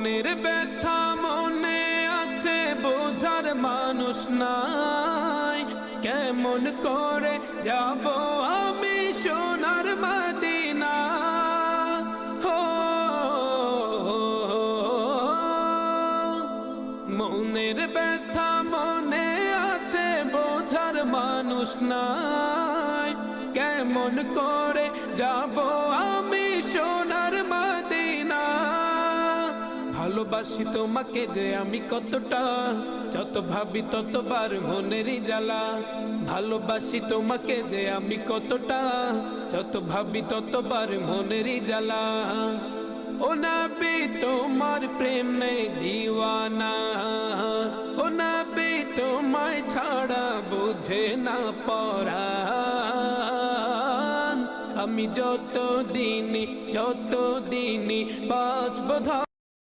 মনের ব্যথা মনে আছে বোঝার মানুষ নাই, কেমন করে যাব আমি সোনার মদিনা। হো মনের ব্যথা মনে আছে বোঝার মানুষ নাই, কেমন করে যাব আমি সোনার মদিনা। ভালোবাসি তোমাকে যে আমি কতটা, যত ভাবি ততবার মনেরই জ্বালা। ভালোবাসি তোমাকে যে আমি কতটা, যত ভাবি ততবার মনেরই জ্বালা। ও নবী তোমার প্রেমে দিওয়ানা, ও নবী তোমায় ছাড়া বুঝে না পরাণ। আমি যত দিনই বাঁচব